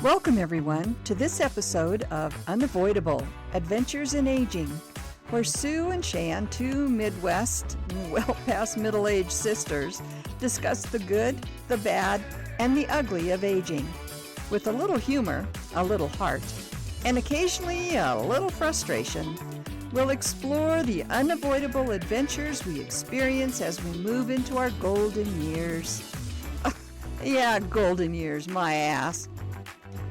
Welcome, everyone, to this episode of Unavoidable, Adventures in Aging, where Sue and Shan, two Midwest, well-past middle-aged sisters, discuss the good, the bad, and the ugly of aging. With a little humor, a little heart, and occasionally a little frustration, we'll explore the unavoidable adventures we experience as we move into our golden years. Yeah, golden years, my ass.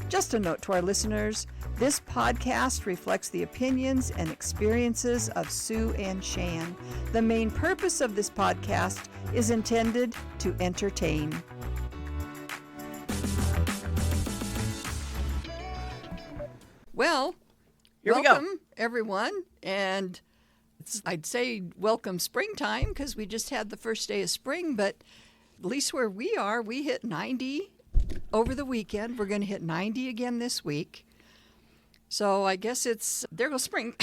Just a note to our listeners, this podcast reflects the opinions and experiences of Sue and Shan. The main purpose of this podcast is intended to entertain. Well, Here we go. welcome everyone, and I'd say welcome springtime because we just had the first day of spring, but at least where we are, we hit 90 over the weekend. We're going to hit 90 again this week. So I guess there goes spring.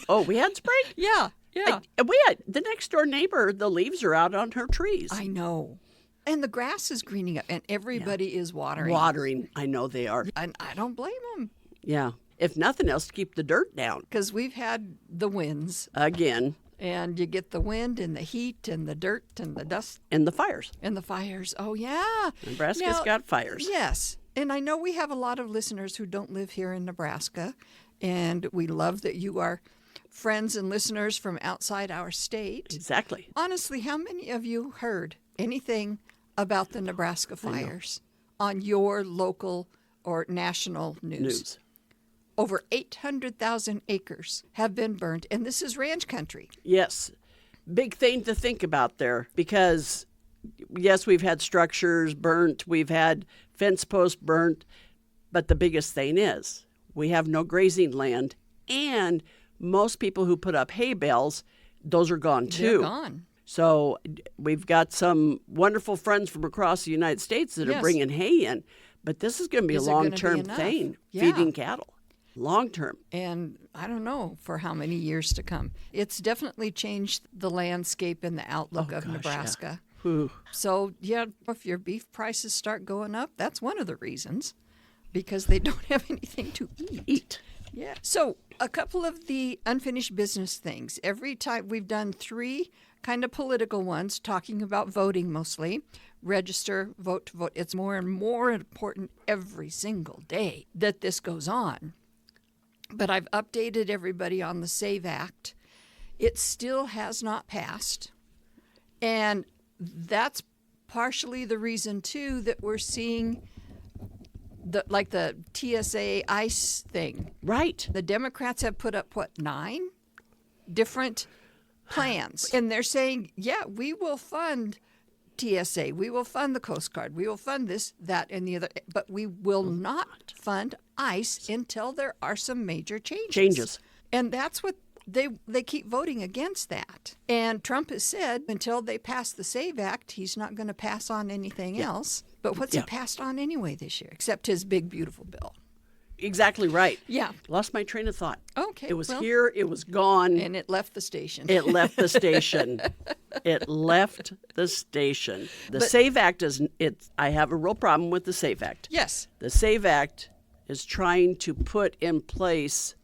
Oh, we had spring? Yeah. We had the next door neighbor, the leaves are out on her trees. I know. And the grass is greening up, and everybody is watering. Watering. I know they are. And I don't blame them. Yeah. If nothing else, to keep the dirt down. Because we've had the winds. Again. And you get the wind and the heat and the dirt and the dust. And the fires. And the fires. Oh, yeah. Nebraska's got fires. Yes. And I know we have a lot of listeners who don't live here in Nebraska. And we love that you are friends and listeners from outside our state. Exactly. Honestly, how many of you heard anything about the Nebraska fires on your local or national news? Over 800,000 acres have been burned, and this is ranch country. Yes. Big thing to think about there because, yes, we've had structures burnt, we've had fence posts burnt, but the biggest thing is we have no grazing land, and most people who put up hay bales, those are gone too. They're gone. So we've got some wonderful friends from across the United States that are bringing hay in, but this is going to be a long-term thing, feeding cattle. Long term. And I don't know for how many years to come. It's definitely changed the landscape and the outlook of Nebraska. Yeah. So, yeah, if your beef prices start going up, that's one of the reasons, because they don't have anything to eat. Yeah. So, a couple of the unfinished business things. Every time we've done 3 kind of political ones, talking about voting mostly. Register, vote to vote. It's more and more important every single day that this goes on. But I've updated everybody on the SAVE Act. It still has not passed. And that's partially the reason, too, that we're seeing the TSA ICE thing. Right. The Democrats have put up, 9 different plans. And they're saying, yeah, we will fund TSA. We will fund the Coast Guard. We will fund this, that, and the other. But we will not fund ICE until there are some major changes. And that's what they keep voting against that. And Trump has said until they pass the SAVE Act, he's not going to pass on anything else. But what's he passed on anyway this year, except his big, beautiful bill? Exactly right. Yeah. Lost my train of thought. Okay. It was here. It was gone. And it left the station. It left the station. It left the station. The SAVE Act I have a real problem with the SAVE Act. Yes. The SAVE Act is trying to put in place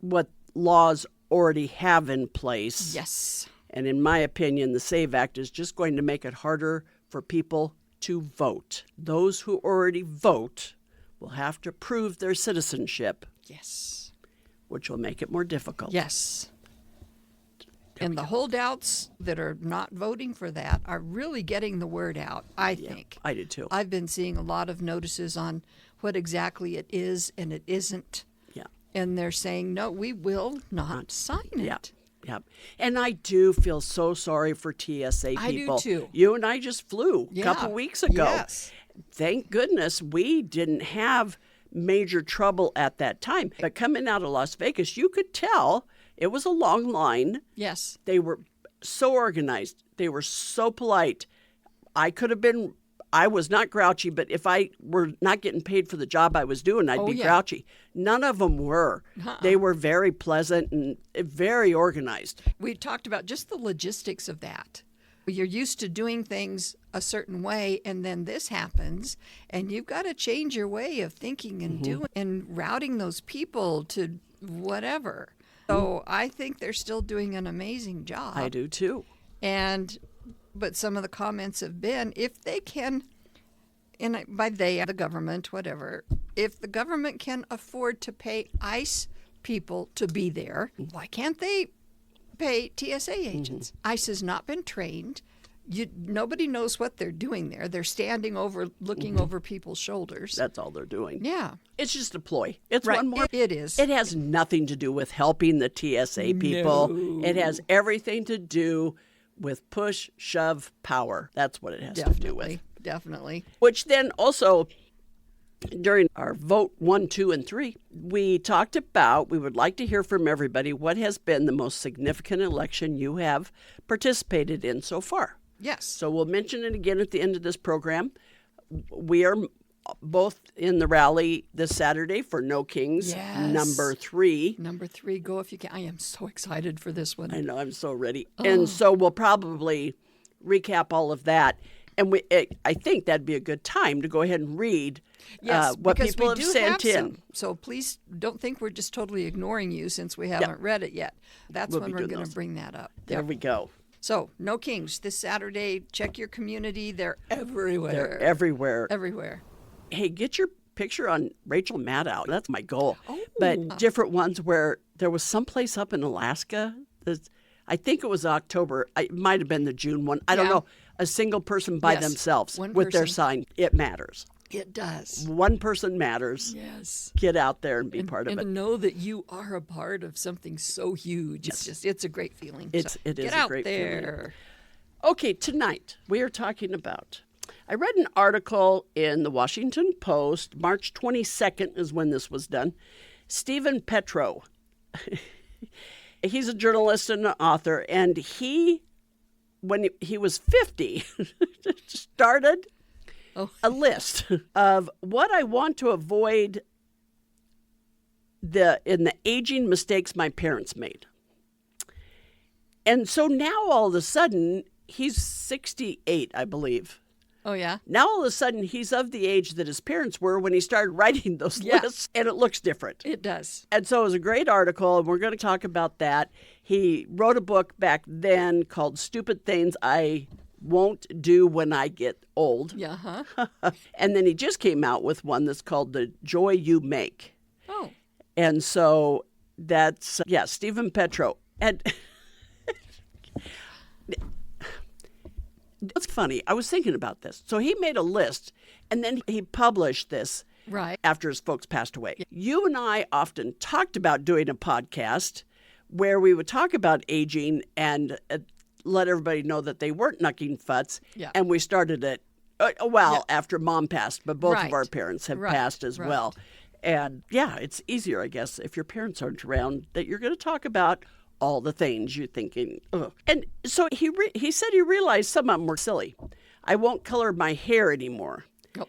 what laws already have in place. Yes. And in my opinion, the SAVE Act is just going to make it harder for people to vote. Those who already vote will have to prove their citizenship. Yes. Which will make it more difficult. Yes. And the holdouts that are not voting for that are really getting the word out, I think. I do too. I've been seeing a lot of notices on what exactly it is and it isn't. Yeah. And they're saying, no, we will not sign it. Yeah. Yeah. And I do feel so sorry for TSA people. I do too. You and I just flew a couple weeks ago. Yes. Thank goodness we didn't have major trouble at that time. But coming out of Las Vegas, you could tell it was a long line. Yes. They were so organized. They were so polite. I was not grouchy, but if I were not getting paid for the job I was doing, I'd be grouchy. None of them were. They were very pleasant and very organized. We talked about just the logistics of that. You're used to doing things a certain way, and then this happens, and you've got to change your way of thinking and doing and routing those people to whatever. So I think they're still doing an amazing job. I do too. But some of the comments have been, if they can, and by they, the government, whatever, if the government can afford to pay ICE people to be there, why can't they pay TSA agents? ICE has not been trained. Nobody knows what they're doing there. They're standing over, looking over people's shoulders. That's all they're doing. Yeah. It's just a ploy. It's Right. one more. It is. It has nothing to do with helping the TSA people. No. It has everything to do with push, shove, power. That's what it has to do with. Definitely. Which then also, during our vote 1, 2, and 3, we talked about, we would like to hear from everybody what has been the most significant election you have participated in so far. Yes. So we'll mention it again at the end of this program. We are both in the rally this Saturday for No Kings, Yes. number 3. Number 3, go if you can. I am so excited for this one. I know, I'm so ready. And so we'll probably recap all of that. And I think that'd be a good time to go ahead and read Yes, what because people we have do sent have in. some. So please don't think we're just totally ignoring you since we haven't read it yet. That's We'll when be we're doing going to those. bring that up. There we go. So, No Kings this Saturday. Check your community. They're everywhere. They're everywhere. Everywhere. Hey, get your picture on Rachel Maddow. That's my goal. Oh. But different ones where there was some place up in Alaska. I think it was October. It might have been the June one. I don't Yeah. know. A single person by Yes, themselves one with their person. sign. It matters. It does. One person matters. Yes. Get out there and be part of And it. to know that you are a part of something so huge. It's a great feeling. It So is get a out great feeling. there. Okay, tonight we are talking about. I read an article in the Washington Post. March 22nd is when this was done. Steven Petrow. He's a journalist and an author, and when he was 50, started a list of what I want to avoid in the aging mistakes my parents made. And so now all of a sudden, he's 68, I believe. Oh, yeah? Now all of a sudden, he's of the age that his parents were when he started writing those Yeah. lists, and it looks different. It does. And so it was a great article, and we're going to talk about that. He wrote a book back then called Stupid Things I Won't Do When I Get Old. Yeah, huh? And then he just came out with one that's called The Joy You Make. Oh. And so that's, Steven Petrow. And it's funny. I was thinking about this. So he made a list, and then he published this Right. after his folks passed away. You and I often talked about doing a podcast where we would talk about aging and let everybody know that they weren't knucking futs. Yeah. And we started it, after Mom passed, but both of our parents have passed as well. And it's easier, I guess, if your parents aren't around, that you're going to talk about all the things you're thinking. Ugh. And so he said he realized some of them were silly. I won't color my hair anymore. Oh,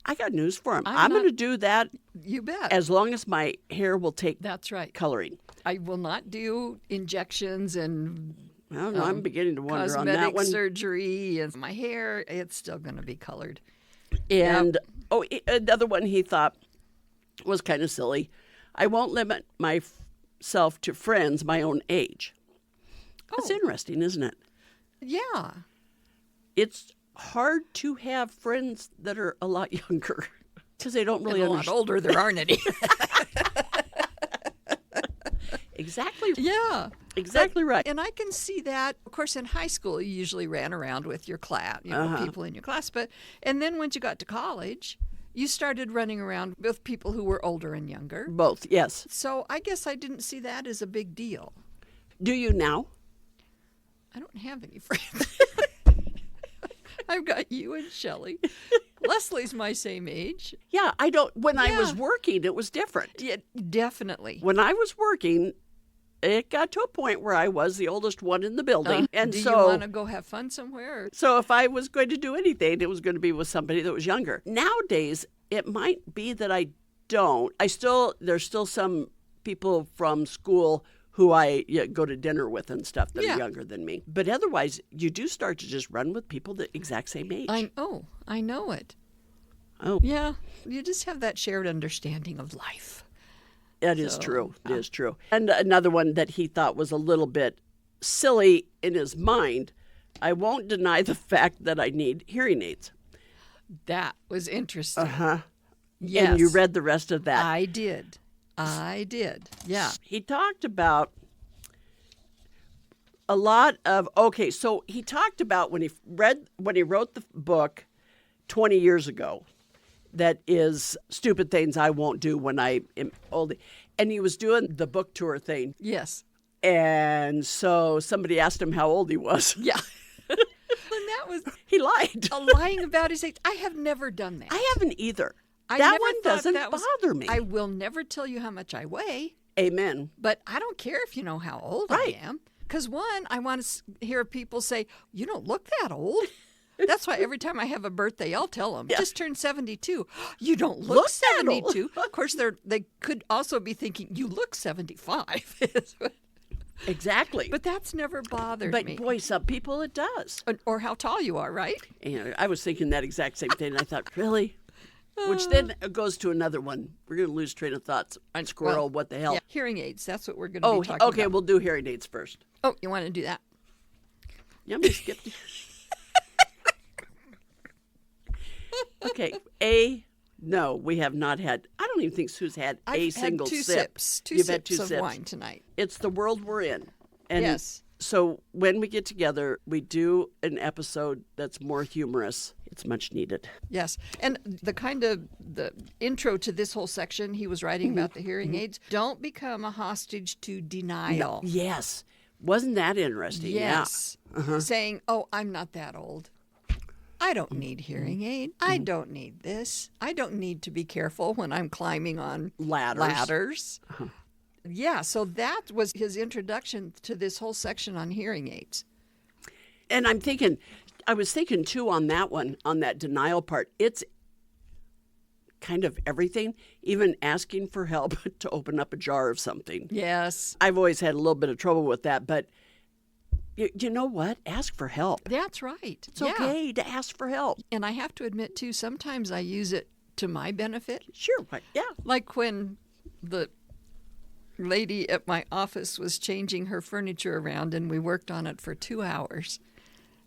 I got news for him. I'm I'm not- going to do that you bet. as long as my hair will take That's right. coloring. I will not do injections and I don't know. I'm beginning to wonder on cosmetic that one. surgery. And my hair, it's still going to be colored. And another one he thought was kind of silly. I won't limit myself to friends my own age. That's interesting, isn't it? Yeah. It's hard to have friends that are a lot younger because they don't really And a lot understand. older, there aren't any. Exactly. Yeah. Exactly right. And I can see that. Of course, in high school, you usually ran around with your class, people in your class. And then once you got to college, you started running around with people who were older and younger. Both, yes. So I guess I didn't see that as a big deal. Do you now? I don't have any friends. I've got you and Shelley. Leslie's my same age. Yeah, I don't. When I was Yeah. working, it was different. Yeah, definitely. When I was working, it got to a point where I was the oldest one in the building. And do so, you want to go have fun somewhere? Or... so if I was going to do anything, it was going to be with somebody that was younger. Nowadays, it might be that I don't. There's still some people from school who I go to dinner with and stuff that Yeah. are younger than me. But otherwise, you do start to just run with people the exact same age. I know it. Oh, Yeah, you just have that shared understanding of life. that is So, true. It is true. And another one that he thought was a little bit silly in his mind. I won't deny the fact that I need hearing aids. That was interesting. Uh-huh. Yes. And you read the rest of that. I did. Yeah. He talked about a lot of, okay, so he talked about when he wrote the book 20 years ago, that is Stupid Things I Won't Do When I Am Old. And he was doing the book tour thing. Yes. And so somebody asked him how old he was. Yeah. And that was He lied. lying about his age. I have never done that. I haven't either. I That never one thought doesn't that was- bother me. I will never tell you how much I weigh, Amen. but I don't care if you know how old Right. I am. Because one, I want to hear people say, you don't look that old. That's why every time I have a birthday, I'll tell them, just turned 72. You don't look Look that old. 72. Of course, they could also be thinking, you look 75. Exactly. But that's never bothered But me. boy, some people it does. Or how tall you are, right? And I was thinking that exact same thing. And I thought, really? Which then goes to another one. We're going to lose train of thoughts. Squirrel, Well, what the hell? Yeah, hearing aids. That's what we're going to Oh, be talking okay. about. We'll do hearing aids first. Oh, you want to do that? Yeah, I'm going to skip. Okay. No, we have not had. I don't even think Sue's had a I've single had two sip. sips. Two You've sips had two of sips. wine tonight. It's the world we're in. And Yes. So when we get together, we do an episode that's more humorous. It's much needed. Yes. And the intro to this whole section, he was writing about the hearing aids. Don't become a hostage to denial. Yes. Wasn't that interesting? Yes. Saying, oh, I'm not that old. I don't need hearing aid. I don't need this. I don't need to be careful when I'm climbing on ladders. Yeah, so that was his introduction to this whole section on hearing aids. And I was thinking too on that one, on that denial part, it's kind of everything, even asking for help to open up a jar of something. Yes. I've always had a little bit of trouble with that, but you know what? Ask for help. That's right. It's okay to ask for help. And I have to admit, too, sometimes I use it to my benefit. Sure. Yeah. Like when the lady at my office was changing her furniture around and we worked on it for 2 hours.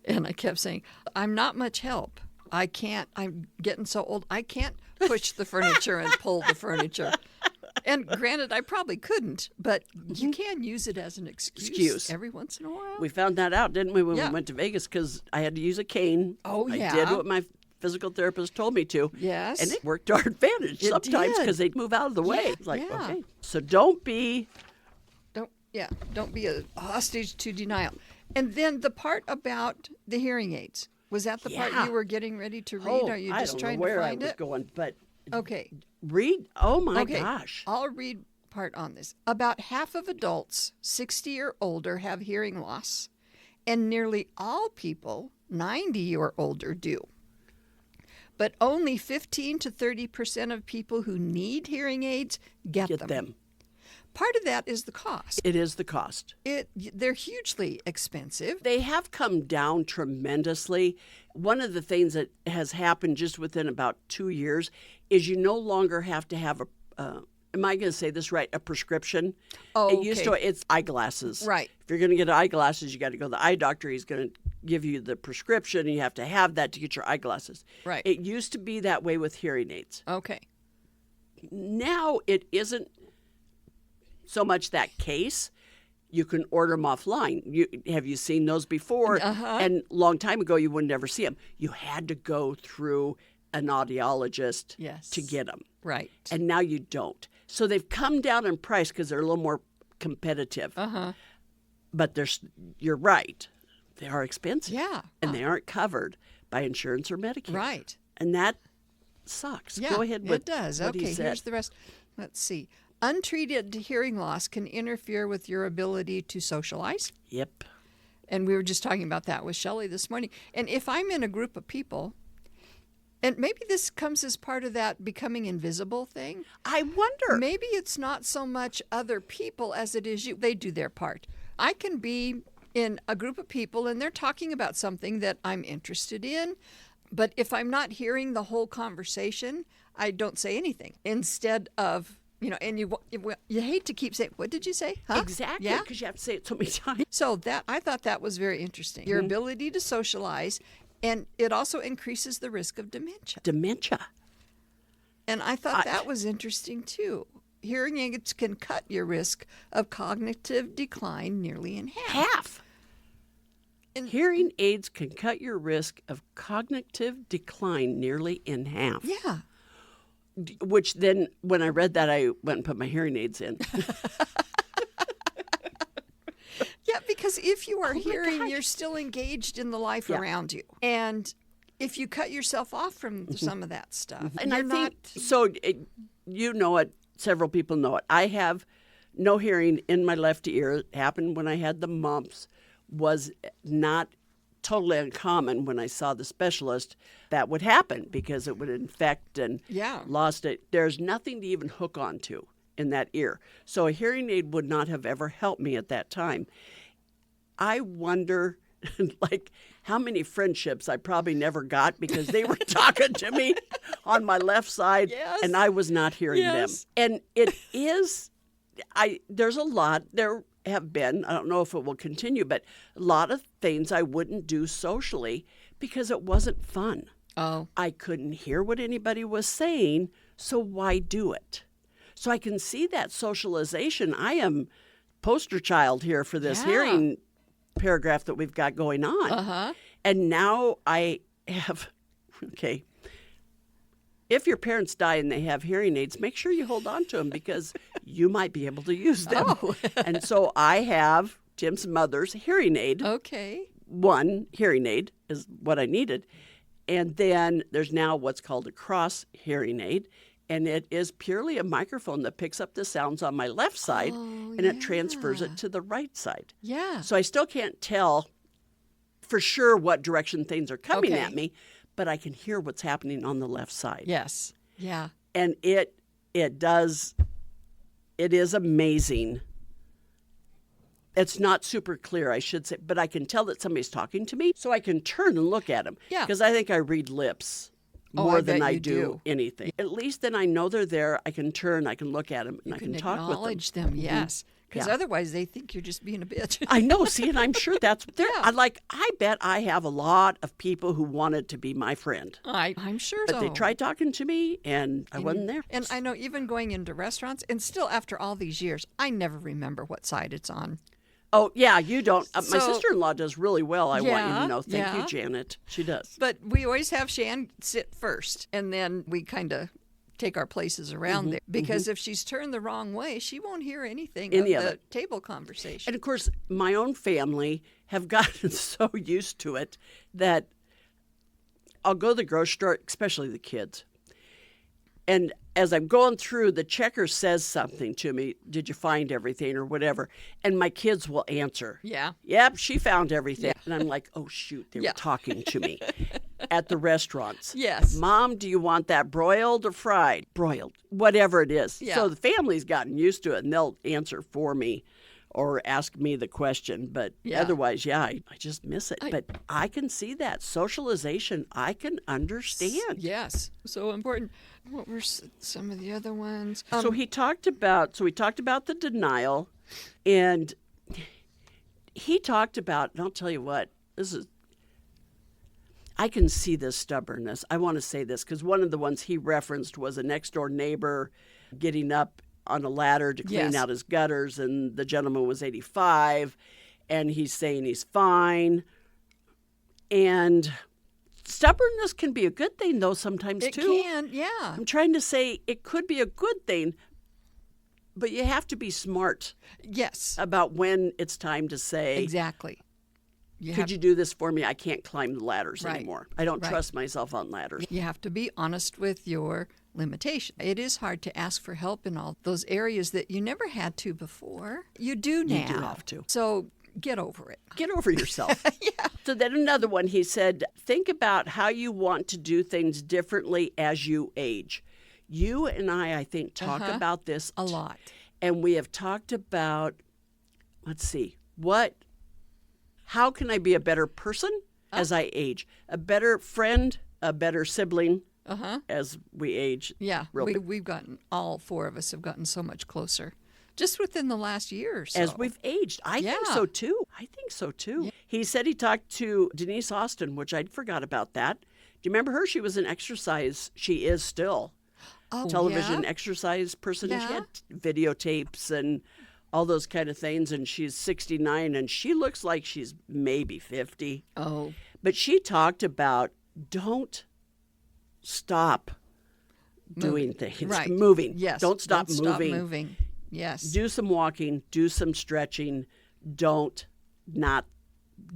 And I kept saying, I'm not much help. I can't, I'm getting so old, I can't push the furniture and pull the furniture. And granted, I probably couldn't, but you can use it as an excuse every once in a while. We found that out, didn't we, when Yeah. we went to Vegas? Because I had to use a cane. Oh, yeah. I did what my physical therapist told me to. Yes. And it worked to our advantage It sometimes did. because they'd move out of the way. Yeah, It's like, yeah. okay. So don't be. Don't be a hostage to denial. And then the part about the hearing aids. Was that the part Yeah. you were getting ready to read? Are you I just don't trying know where to find I was it? going, but Okay. read. Oh my Okay. gosh. I'll read part on this. About half of adults 60 or older have hearing loss, and nearly all people 90 or older do. But only 15 to 30% of people who need hearing aids get them. Part of that is the cost. It is the cost. They're hugely expensive. They have come down tremendously. One of the things that has happened just within about 2 years is you no longer have to have am I going to say this right? A prescription. Oh, It used to, it's eyeglasses. Right. If you're going to get eyeglasses, you got to go to the eye doctor. He's going to give you the prescription, and you have to have that to get your eyeglasses. Right. It used to be that way with hearing aids. Okay. Now it isn't so much that case. You can order them offline. Have you seen those before? And a long time ago, you would never see them. You had to go through an audiologist to get them. Right. And now you don't. So they've come down in price because they're a little more competitive. But you're right. They are expensive. Yeah. And they aren't covered by insurance or Medicare. Right. And that sucks. Yeah, Go ahead with it does. what he Okay, said. here's the rest. Let's see. Untreated hearing loss can interfere with your ability to socialize. Yep. And we were just talking about that with Shelley this morning. And if I'm in a group of people And maybe this comes as part of that becoming invisible thing. I wonder. Maybe it's not so much other people as it is you. They do their part. I can be in a group of people and they're talking about something that I'm interested in, but if I'm not hearing the whole conversation, I don't say anything. Instead of, and you hate to keep saying, what did you say? Huh? Exactly, Yeah. because you have to say it so many times. So I thought that was very interesting. Your ability to socialize, and it also increases the risk of dementia. And I thought that was interesting too. Hearing aids can cut your risk of cognitive decline nearly in half. And Hearing aids can cut your risk of cognitive decline nearly in half. yeah. Which then, when I read that, I went and put my hearing aids in. Yeah, because if you are my hearing, gosh. you're still engaged in the life Yeah. around you. And if you cut yourself off from some of that stuff, And you're I not. think, so you know it, several people know it. I have no hearing in my left ear. It happened when I had the mumps, was not totally uncommon when I saw the specialist. That would happen because it would infect and Yeah. lost it. There's nothing to even hook onto in that ear. So a hearing aid would not have ever helped me at that time. I wonder, like, how many friendships I probably never got because they were talking to me on my left side Yes. and I was not hearing Yes. them. And it is, there's a lot, there have been, I don't know if it will continue, but a lot of things I wouldn't do socially because it wasn't fun. Oh, I couldn't hear what anybody was saying, so why do it? So I can see that socialization. I am poster child here for this Yeah. hearing paragraph that we've got going on. And now I have, okay, if your parents die and they have hearing aids, make sure you hold on to them because you might be able to use them. Oh. And so I have Jim's mother's hearing aid. okay. One hearing aid is what I needed. And then there's now what's called a cross hearing aid. And it is purely a microphone that picks up the sounds on my left side and it transfers it to the right side. Yeah. So I still can't tell for sure what direction things are coming Okay. at me, but I can hear what's happening on the left side. Yes. Yeah. And it is amazing. It's not super clear, I should say, but I can tell that somebody's talking to me, so I can turn and look at them. Yeah. Because I think I read lips Oh, more I than bet I you do do. anything. At least then I know they're there. I can turn, I can look at them, and You I can can talk with them. acknowledge them. Yes. Because Yeah. otherwise they think you're just being a bitch. I know. See, and I'm sure that's there. Yeah. I bet I have a lot of people who wanted to be my friend, I'm sure but so. they tried talking to me, and I wasn't there. And I know even going into restaurants, and still after all these years, I never remember what side it's on. Oh, yeah, you don't. My So- sister-in-law does really well. I want you Yeah, to know. Thank yeah. you, Janet. She does. But we always have Shan sit first, and then we kind of take our places around there. Because if she's turned the wrong way, she won't hear anything Any of of the it. table conversation. And of course, my own family have gotten so used to it that I'll go to the grocery store, especially the kids. And as I'm going through, the checker says something to me. Did you find everything or whatever? And my kids will answer. Yeah. Yep, she found everything. And I'm like, oh, shoot, they Yeah. were talking to me at the restaurants. Yes. Mom, do you want that broiled or fried? Broiled, whatever it is. Yeah. So the family's gotten used to it, and they'll answer for me or ask me the question. But Yeah. otherwise, yeah, I just miss it. But I can see that. Socialization, I can understand. Yes. So important. What were some of the other ones? So we talked about the denial, and he talked about, and I'll tell you what, I can see this stubbornness. I want to say this because one of the ones he referenced was a next door neighbor getting up on a ladder to clean Yes. out his gutters, and the gentleman was 85, and he's saying he's fine. And stubbornness can be a good thing, though, sometimes, it too. can, yeah. I'm trying to say it could be a good thing, but you have to be smart Yes. about when it's time to say, Exactly. could you do this for me? I can't climb the ladders Right. anymore. I don't Right. trust myself on ladders. You have to be honest with your limitation. It is hard to ask for help in all those areas that you never had to before. You do now. do have to. So get over it. Get over yourself. Yeah. So then another one, he said, think about how you want to do things differently as you age. You and I think, talk about this a lot. And we have talked about, let's see, how can I be a better person as I age? A better friend, a better sibling as we age. Yeah, we've gotten, all four of us have gotten so much closer. Just within the last year or so. As we've aged. I think so, too. Yeah. He said he talked to Denise Austin, which I'd forgot about that. Do you remember her? She was an exercise. She is still. Television exercise person. Yeah. She had videotapes and all those kind of things. And she's 69, and she looks like she's maybe 50. Oh. But she talked about don't stop doing things. Right. Moving. Yes. Don't stop moving. Stop moving. Yes. Do some walking, do some stretching, don't not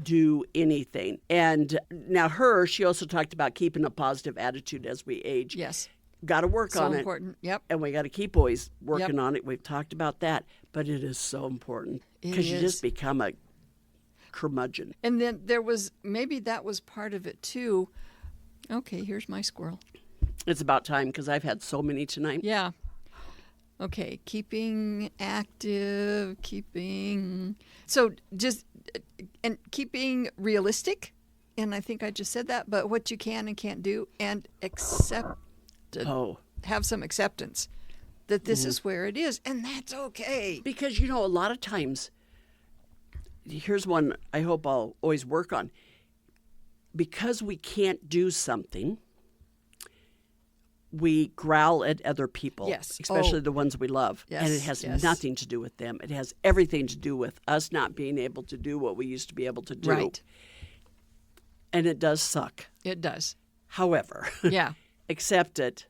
do anything. And now she also talked about keeping a positive attitude as we age. Yes. Got to work on it. So important. Yep. And we got to keep always working on it. We've talked about that. But it is so important because you just become a curmudgeon. And then maybe that was part of it too. Okay, here's my squirrel. It's about time because I've had so many tonight. Yeah. Okay, keeping active, so just, and keeping realistic, and I think I just said that, but what you can and can't do, and have some acceptance that this is where it is, and that's okay. Because, a lot of times, here's one I hope I'll always work on. Because we can't do something, we growl at other people, especially the ones we love. Yes, and it has nothing to do with them. It has everything to do with us not being able to do what we used to be able to do. Right. And it does suck. It does. However, accept it,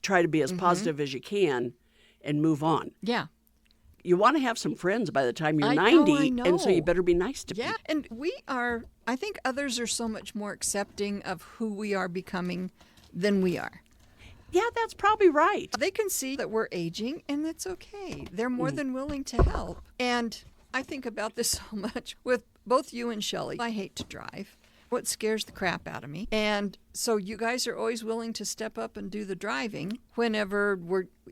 try to be as positive as you can, and move on. Yeah. You want to have some friends by the time you're I 90, know. and so you better be nice to people. Yeah, and I think others are so much more accepting of who we are becoming than we are. Yeah, that's probably right. They can see that we're aging, and it's okay. They're more than willing to help. And I think about this so much with both you and Shelley. I hate to drive. What scares the crap out of me. And so you guys are always willing to step up and do the driving whenever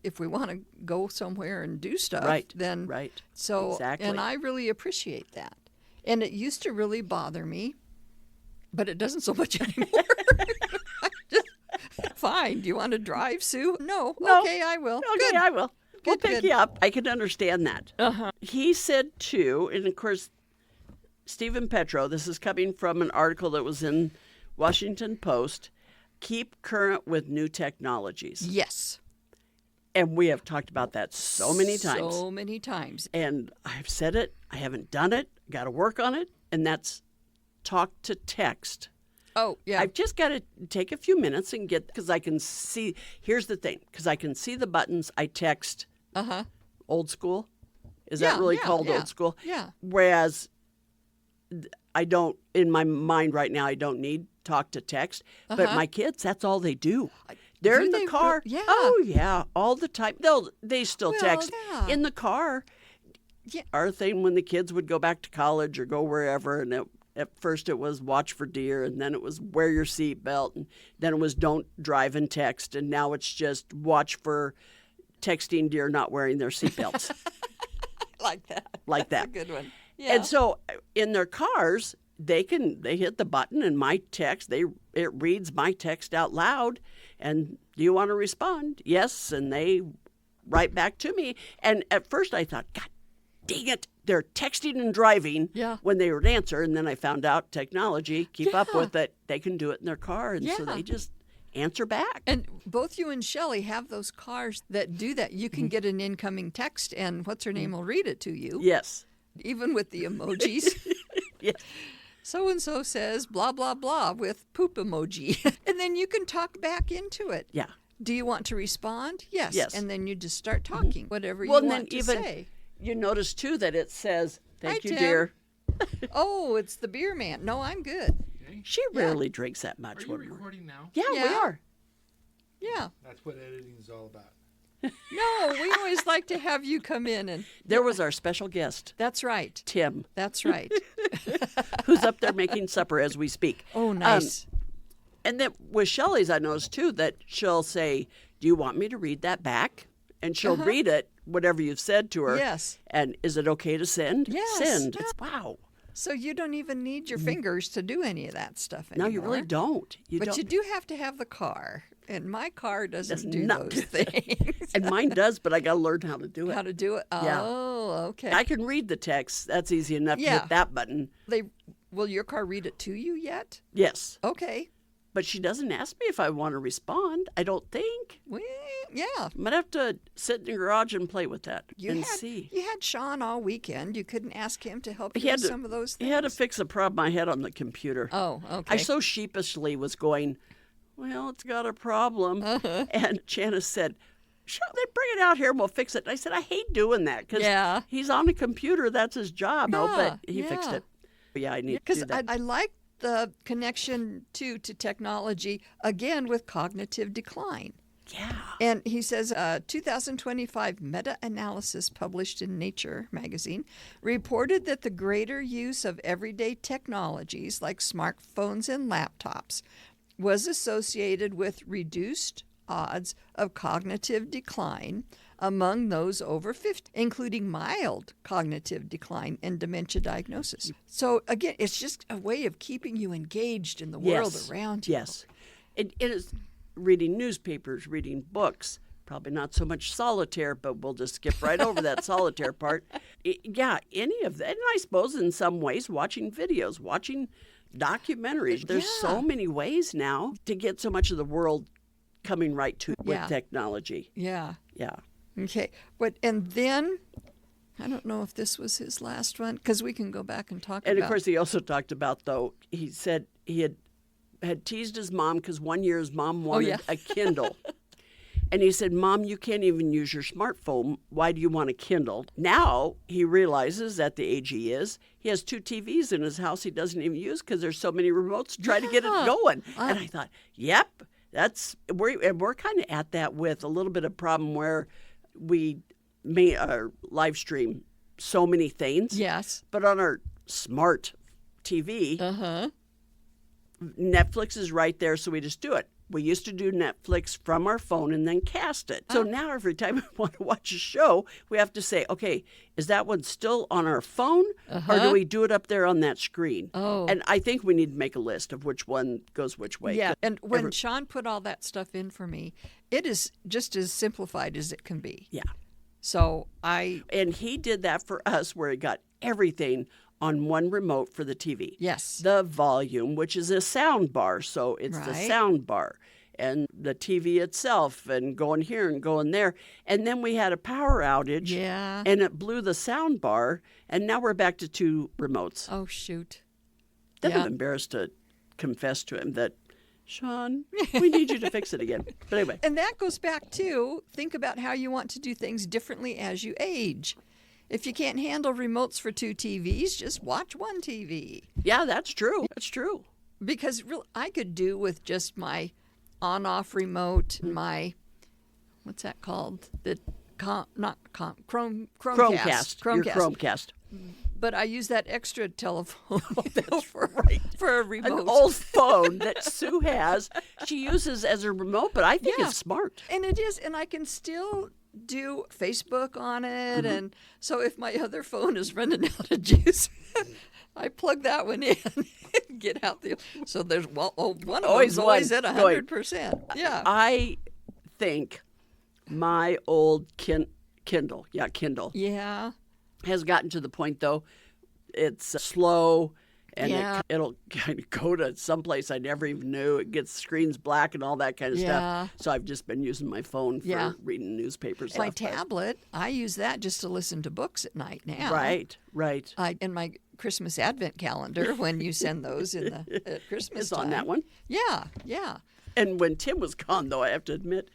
if we want to go somewhere and do stuff. Right. Then, right. So, exactly. And I really appreciate that. And it used to really bother me, but it doesn't so much anymore. Fine. Do you want to drive, Sue? No. Okay, I will. Okay, Good. I will. We'll pick Good. you up. I can understand that. He said, too, and of course, Steven Petrow, this is coming from an article that was in Washington Post, keep current with new technologies. Yes. And we have talked about that so many times. So many times. And I've said it. I haven't done it. Got to work on it. And that's talk to text. Oh, yeah. I've just got to take a few minutes and because I can see, here's the thing, because I can see the buttons, I text old school. Is that really called old school? Yeah. Whereas I don't, in my mind right now, I don't need talk to text. But my kids, that's all they do. They're in the car. Yeah. Oh, yeah, all the time. They still text in the car. Yeah. Our thing when the kids would go back to college or go wherever, and at first it was watch for deer, and then it was wear your seatbelt, and then it was don't drive and text, and now it's just watch for texting deer not wearing their seatbelts. Like that. Like That's that. a good one. Yeah. And so in their cars, they hit the button and my text, it reads my text out loud, and do you want to respond? Yes, and they write back to me. And at first I thought, God dang it, they're texting and driving when they would answer, and then I found out technology, keep up with it, they can do it in their car, and so they just answer back. And both you and Shelley have those cars that do that. You can get an incoming text, and what's her name will read it to you. Yes. Even with the emojis. Yes. So-and-so says blah, blah, blah with poop emoji. And then you can talk back into it. Yeah. Do you want to respond? Yes. Yes. And then you just start talking, whatever you want to say. You notice, too, that it says, thank Hi, you, Tim. dear. Oh, it's the beer man. No, I'm good. Okay. She rarely drinks that much. Are you recording now? Yeah, we Yeah. are. Yeah. That's what editing is all about. No, we always like to have you come in and. There was our special guest, That's right. Tim, That's right. who's up there making supper as we speak. Oh, nice. And then with Shelley's, I noticed too that she'll say, "Do you want me to read that back?" And she'll read it, whatever you've said to her. Yes. And is it okay to send? Yes. Send. Yeah. Wow. So you don't even need your fingers to do any of that stuff anymore. No, you really don't. But you do have to have the car. And my car doesn't do not those things. And mine does, but I got to learn how to do it. How to do it? Yeah. Oh, okay. I can read the text. That's easy enough to Yeah. hit that button. Will your car read it to you yet? Yes. Okay. But she doesn't ask me if I want to respond, I don't think. Well, yeah. I might have to sit in the garage and play with that and see. You had Shan all weekend. You couldn't ask him to help He you had with some of those things? He had to fix a problem I had on the computer. Oh, okay. I so sheepishly was going, well, it's got a problem. And Janice said, sure, then bring it out here and we'll fix it. And I said, I hate doing that because he's on a computer. That's his job. Yeah, But he fixed it. But yeah, I need to do that. I like the connection to technology, again, with cognitive decline. Yeah. And he says a 2025 meta-analysis published in Nature magazine reported that the greater use of everyday technologies like smartphones and laptops was associated with reduced odds of cognitive decline among those over 50, including mild cognitive decline and dementia diagnosis. So again, it's just a way of keeping you engaged in the world around you. Yes. It is reading newspapers, reading books, probably not so much solitaire, but we'll just skip right over that solitaire part. Any of that. And I suppose in some ways watching videos, watching documentaries. There's so many ways now to get so much of the world coming right to with technology. Yeah. Yeah. Okay. And then, I don't know if this was his last one, because we can go back and talk about. And of course, he also talked about, though, he said he had teased his mom because one year his mom wanted a Kindle. And he said, Mom, you can't even use your smartphone. Why do you want a Kindle? Now he realizes at the age he is, he has 2 TVs in his house he doesn't even use because there's so many remotes to try to get it going. And I thought, yep, we're kind of at that with a little bit of problem where we may live stream so many things. Yes. But on our smart TV, Netflix is right there, so we just do it. We used to do Netflix from our phone and then cast it. So now every time we want to watch a show, we have to say, okay, is that one still on our phone or do we do it up there on that screen? Oh. And I think we need to make a list of which one goes which way. Yeah, and when Sean put all that stuff in for me, it is just as simplified as it can be. Yeah. So And he did that for us where he got everything on one remote for the TV. Yes. The volume, which is a sound bar, so it's the sound bar. And the TV itself, and going here and going there. And then we had a power outage. Yeah. And it blew the sound bar, and now we're back to 2 remotes. Oh, shoot. Then I'm embarrassed to confess to him that, Sean, we need you to fix it again. But anyway. And that goes back to think about how you want to do things differently as you age. If you can't handle remotes for 2 TVs, just watch 1 TV. Yeah, that's true. That's true. Because I could do with just my on-off remote and my, what's that called? Chromecast. Your Chromecast. But I use that extra telephone for a remote. An old phone that Sue has, she uses as a remote, but I think it's smart. And it is, and I can still do Facebook on it. And so if my other phone is running out of juice, I plug that one in, get out the. So there's one of them's always at 100%. Yeah. I think my old Kindle, Kindle, has gotten to the point though, it's slow. And it'll kind of go to someplace I never even knew. It gets screens black and all that kind of stuff. So I've just been using my phone for reading newspapers. My tablet, I use that just to listen to books at night now. Right. In my Christmas Advent calendar, when you send those in the at Christmas it's time. on that one. Yeah. And when Tim was gone, though, I have to admit,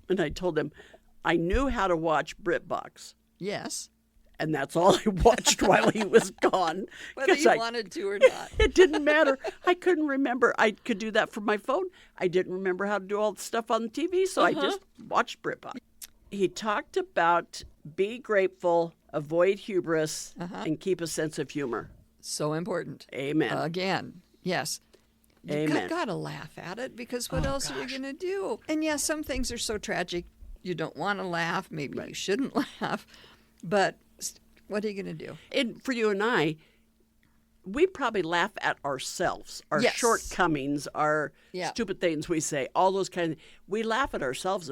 and I told him, I knew how to watch BritBox. Yes. And that's all I watched while he was gone. Whether you wanted to or not. It didn't matter. I couldn't remember. I could do that from my phone. I didn't remember how to do all the stuff on the TV, so I just watched BritBox. He talked about be grateful, avoid hubris, and keep a sense of humor. So important. Amen. Again, yes. Amen. You got to laugh at it because what else are you going to do? And yes, some things are so tragic you don't want to laugh. Maybe you shouldn't laugh. But what are you going to do? And for you and I, we probably laugh at ourselves, our Yes. shortcomings, our Yeah. stupid things we say, all those kinds of, we laugh at ourselves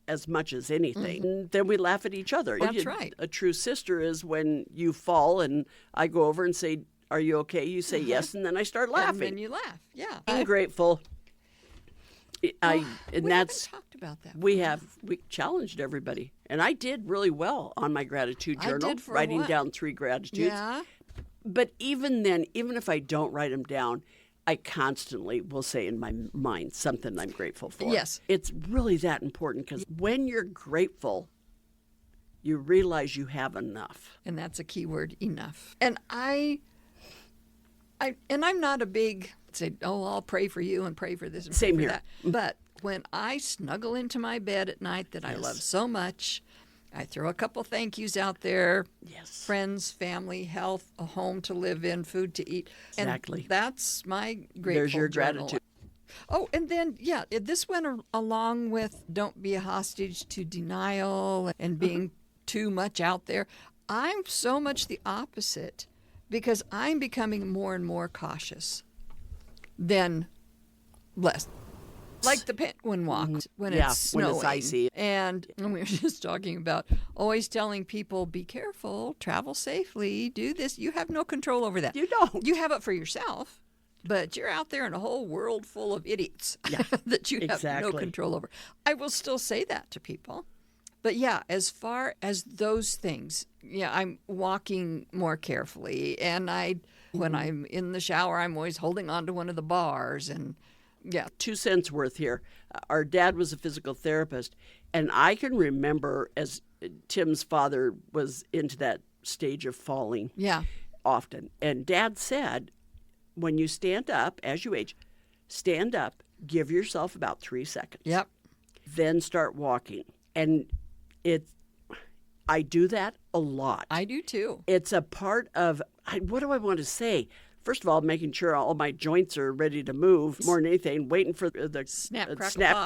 as much as anything. And then we laugh at each other. That's right. A true sister is when you fall and I go over and say, are you okay? You say yes, and then I start laughing. And then you laugh. Yeah. Being grateful. And we that's haven't talked about that. we challenged everybody, and I did really well on my gratitude I journal, did for a writing while. down 3 gratitudes. Yeah. But even then, even if I don't write them down, I constantly will say in my mind something I'm grateful for. Yes. It's really that important because when you're grateful, you realize you have enough. And that's a key word, enough. And I'm not a big say, oh, I'll pray for you and pray for this and Same pray for here. that. But when I snuggle into my bed at night that I love so much, I throw a couple thank yous out there. Yes. Friends, family, health, a home to live in, food to eat. Exactly. And that's my grateful There's your journal. gratitude. Oh, and then, this went along with don't be a hostage to denial and being too much out there. I'm so much the opposite because I'm becoming more and more cautious than less. Like the penguin walk when Yeah, it's snowing. when it's icy. And we were just talking about always telling people, be careful, travel safely, do this. You have no control over that. You don't. You have it for yourself, but you're out there in a whole world full of idiots that you have no exactly. control over. I will still say that to people. But yeah, as far as those things, I'm walking more carefully. And when I'm in the shower, I'm always holding on to one of the bars. And 2 cents worth here. Our dad was a physical therapist, and I can remember as Tim's father was into that stage of falling often. And Dad said, when you stand up, as you age, stand up, give yourself about 3 seconds. Yep. Then start walking. And I do that a lot. I do too. It's a part of, what do I want to say? First of all, making sure all my joints are ready to move more than anything, waiting for the Snap,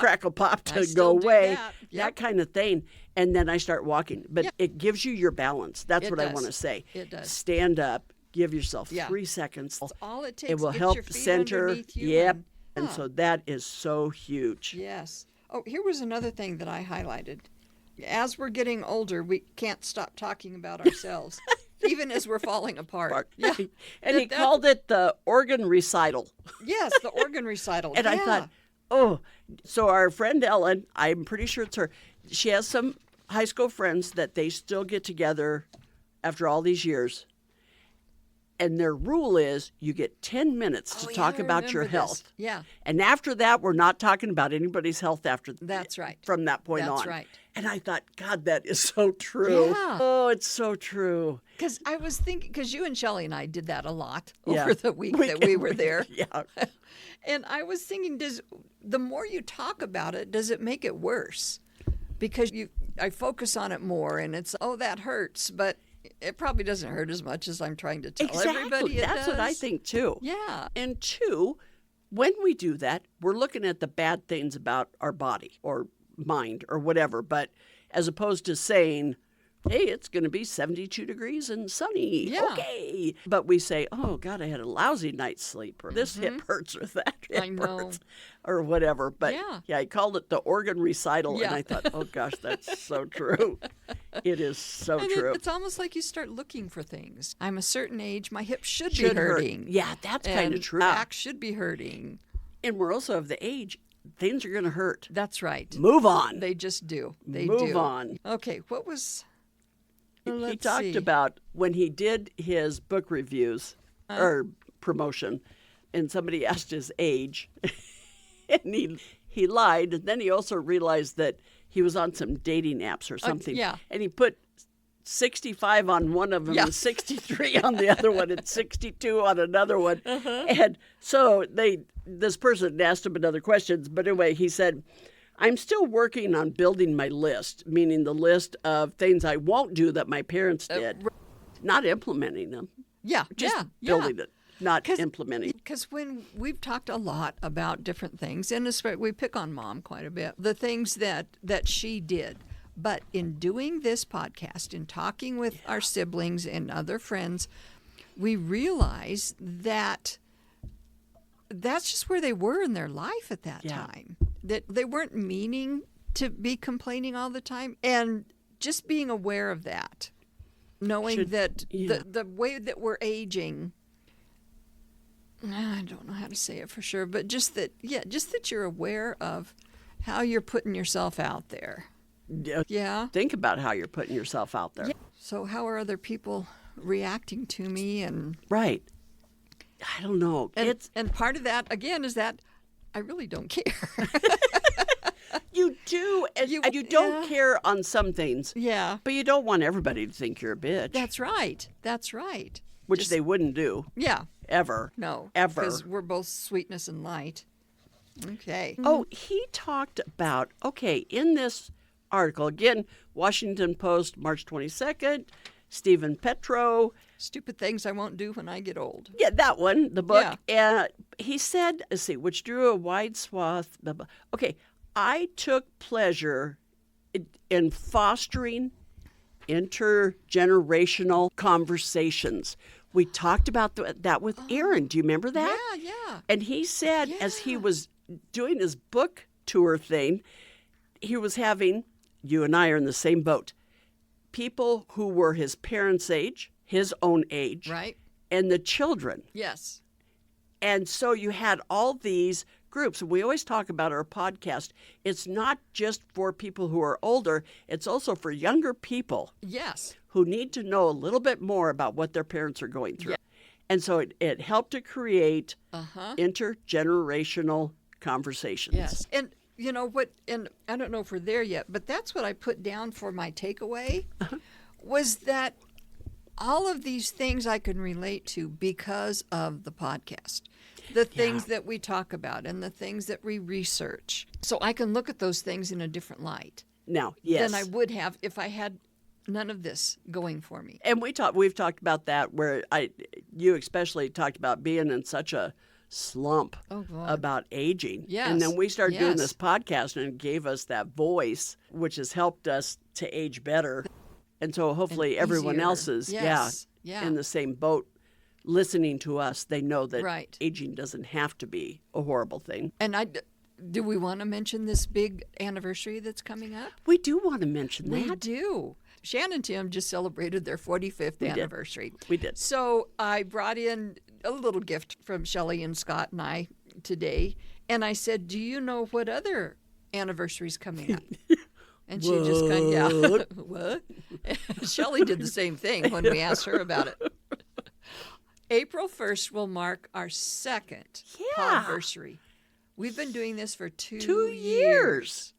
crackle, pop I to still go do away, that. that kind of thing. And then I start walking. But it gives you your balance. That's It what I does. want to say. It does. Stand up, give yourself 3 seconds. That's all it takes. It will Get help your feet center. underneath you Yep. And so that is so huge. Yes. Oh, here was another thing that I highlighted. As we're getting older, we can't stop talking about ourselves, even as we're falling apart. Yeah. And he called it the organ recital. Yes, the organ recital. And I thought, oh, so our friend Ellen, I'm pretty sure it's her, she has some high school friends that they still get together after all these years. And their rule is you get 10 minutes to talk about your health. Yeah. And after that, we're not talking about anybody's health after That's right. from that point on. That's right. And I thought, God, that is so true. Yeah. Oh, it's so true. Because I was thinking, because you and Shelley and I did that a lot Yeah. over the week that we were there. Yeah. And I was thinking, the more you talk about it, does it make it worse? Because I focus on it more, and it's, oh, that hurts, but it probably doesn't hurt as much as I'm trying to tell everybody it That's does. what I think too. Yeah. And 2, when we do that, we're looking at the bad things about our body or mind or whatever, but as opposed to saying, hey, it's going to be 72 degrees and sunny. Yeah. Okay. But we say, oh, God, I had a lousy night's sleep, or this hip hurts, or that hip I know. hurts, or whatever. But Yeah. I called it the organ recital, Yeah. and I thought, oh, gosh, that's so true. It is so And true. it's almost like you start looking for things. I'm a certain age, my hips should be Should hurt. hurting. Yeah, that's kind of And true. back should be hurting. And we're also of the age, things are going to hurt. That's right. Move on. They just do. They Move do. on. Okay, what was... He Let's talked see. about when he did his book reviews or promotion, and somebody asked his age, and he lied. And then he also realized that he was on some dating apps or something. yeah. And he put 65 on one of them, Yeah. and 63 on the other one, and 62 on another one. And so this person asked him another questions. But anyway, he said, I'm still working on building my list, meaning the list of things I won't do that my parents did, not implementing them. Yeah, Just building it, not implementing. Because when we've talked a lot about different things, and we pick on Mom quite a bit, the things that she did. But in doing this podcast, in talking with our siblings and other friends, we realize that that's just where they were in their life at that time. That they weren't meaning to be complaining all the time. And just being aware of that, knowing that the way that we're aging, I don't know how to say it for sure, but just that you're aware of how you're putting yourself out there. Yeah. Think about how you're putting yourself out there. Yeah. So how are other people reacting to me? And right. I don't know. And part of that, again, is that I really don't care. You do. And you don't care on some things. Yeah. But you don't want everybody to think you're a bitch. That's right. That's right. Which they wouldn't do. Yeah. Ever. No. Ever. Because we're both sweetness and light. Okay. Oh, he talked about, in this article, again, Washington Post, March 22nd, Steven Petrow. Stupid things I won't do when I get old. Yeah, that one, the book. Yeah. He said, let's see, which drew a wide swath. Blah, blah. Okay, I took pleasure in fostering intergenerational conversations. We talked about that with Aaron. Do you remember that? Yeah. And he said, as he was doing his book tour thing, he was having, you and I are in the same boat, people who were his parents' age, his own age, right, and the children. Yes. And so you had all these groups. We always talk about our podcast. It's not just for people who are older. It's also for younger people. Yes. Who need to know a little bit more about what their parents are going through. Yeah. And so it helped to create intergenerational conversations. Yes. And you know what, and I don't know if we're there yet, but that's what I put down for my takeaway, was that all of these things I can relate to because of the podcast. The things that we talk about and the things that we research. So I can look at those things in a different light. Now, yes. Than I would have if I had none of this going for me. And we've talked about that, where you especially talked about being in such a slump about aging. Yes. And then we started doing this podcast, and it gave us that voice, which has helped us to age better. And so hopefully everyone else is in the same boat listening to us. They know that aging doesn't have to be a horrible thing. And do we want to mention this big anniversary that's coming up? We do want to mention that. We do. Shan and Tim just celebrated their 45th anniversary. We did. So I brought in a little gift from Shelley and Scott and I today. And I said, do you know what other anniversary's coming up? And she just kind of, what? Shelley did the same thing when we asked her about it. April 1st will mark our second podversary. We've been doing this for 2 years.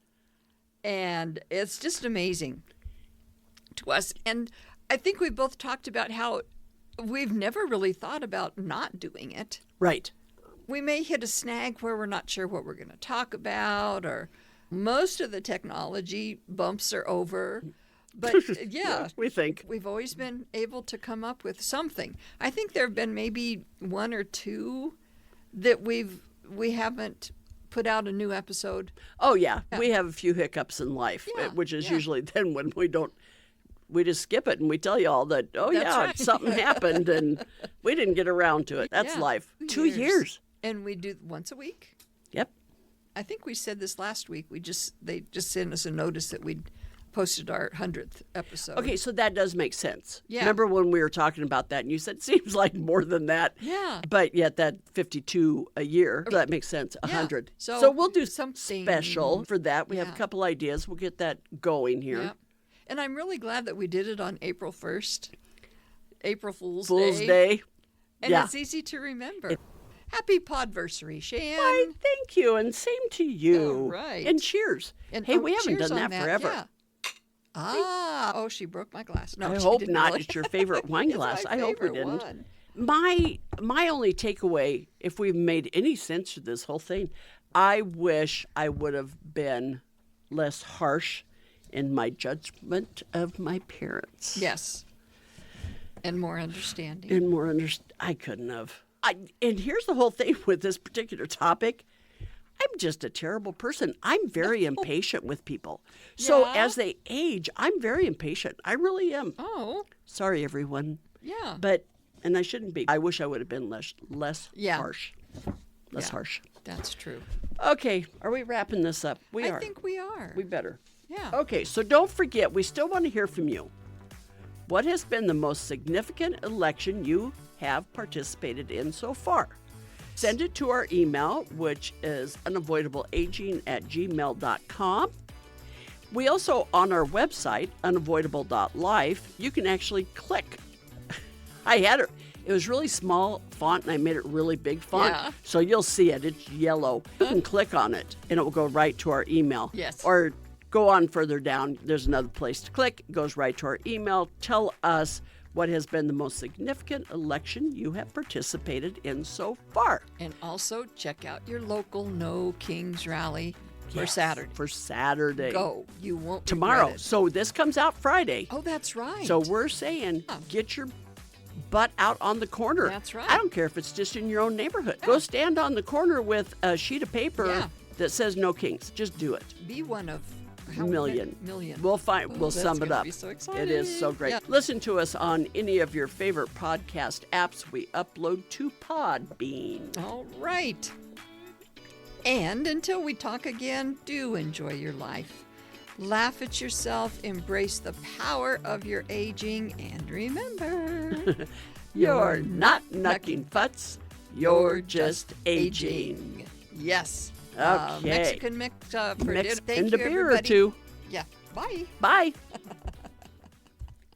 And it's just amazing to us. And I think we both talked about how we've never really thought about not doing it. Right. We may hit a snag where we're not sure what we're going to talk about, or most of the technology bumps are over. But we think we've always been able to come up with something. I think there have been maybe one or two that we haven't put out a new episode. Oh yeah. We have a few hiccups in life, which is usually then when we just skip it and we tell you all that, something happened and we didn't get around to it. That's life. 2 years. And we do once a week. Yep. I think we said this last week. They just sent us a notice that we'd posted our 100th episode. Okay, so that does make sense. Yeah. Remember when we were talking about that and you said, seems like more than that. Yeah. But yet that 52 a year, that makes sense, 100. Yeah. So we'll do something special for that. We have a couple ideas. We'll get that going here. Yeah. And I'm really glad that we did it on April 1st, April Fool's Day. And it's easy to remember. Happy podversary, Shan. Why, thank you, and same to you. All right. And cheers. And, hey, we haven't done that forever. Yeah. She broke my glass. No, I hope not. Really. It's your favorite wine glass. It's my I hope we favorite didn't. one. My only takeaway, if we've made any sense to this whole thing, I wish I would have been less harsh in my judgment of my parents. Yes. And more understanding. And more I couldn't have. And here's the whole thing with this particular topic. I'm just a terrible person. I'm very impatient with people. So Yeah? as they age, I'm very impatient. I really am. Oh, Sorry, everyone. yeah. And I shouldn't be. I wish I would have been less Yeah. harsh. Less Yeah. harsh. That's true. Okay, are we wrapping this up? We are. I think we are. We better. Yeah. Okay, so don't forget, we still want to hear from you. What has been the most significant election you have participated in so far? Send it to our email, which is unavoidableaging@gmail.com. We also, on our website, unavoidable.life, you can actually click. It was really small font, and I made it really big font. Yeah. So you'll see it. It's yellow. You can click on it, and it will go right to our email. Yes. Or go on further down. There's another place to click. It goes right to our email. Tell us what has been the most significant election you have participated in so far. And also check out your local No Kings rally for Yes, Saturday. For Saturday. Go. You won't Tomorrow. regret it. So this comes out Friday. Oh, that's right. So we're saying get your butt out on the corner. That's right. I don't care if it's just in your own neighborhood. Go stand on the corner with a sheet of paper Yeah. that says No Kings. Just do it. Be one of Million. Million. We'll we'll that's sum it gonna up. be so It is exciting. so great. Yeah. Listen to us on any of your favorite podcast apps. We upload to Podbean. All right. And until we talk again, do enjoy your life. Laugh at yourself, embrace the power of your aging, and remember, You're not knucking futz. You're just aging. Yes. Okay. Mexican mix for Mix dinner. Thank in you, a beer or everybody. two. Yeah. Bye. Bye.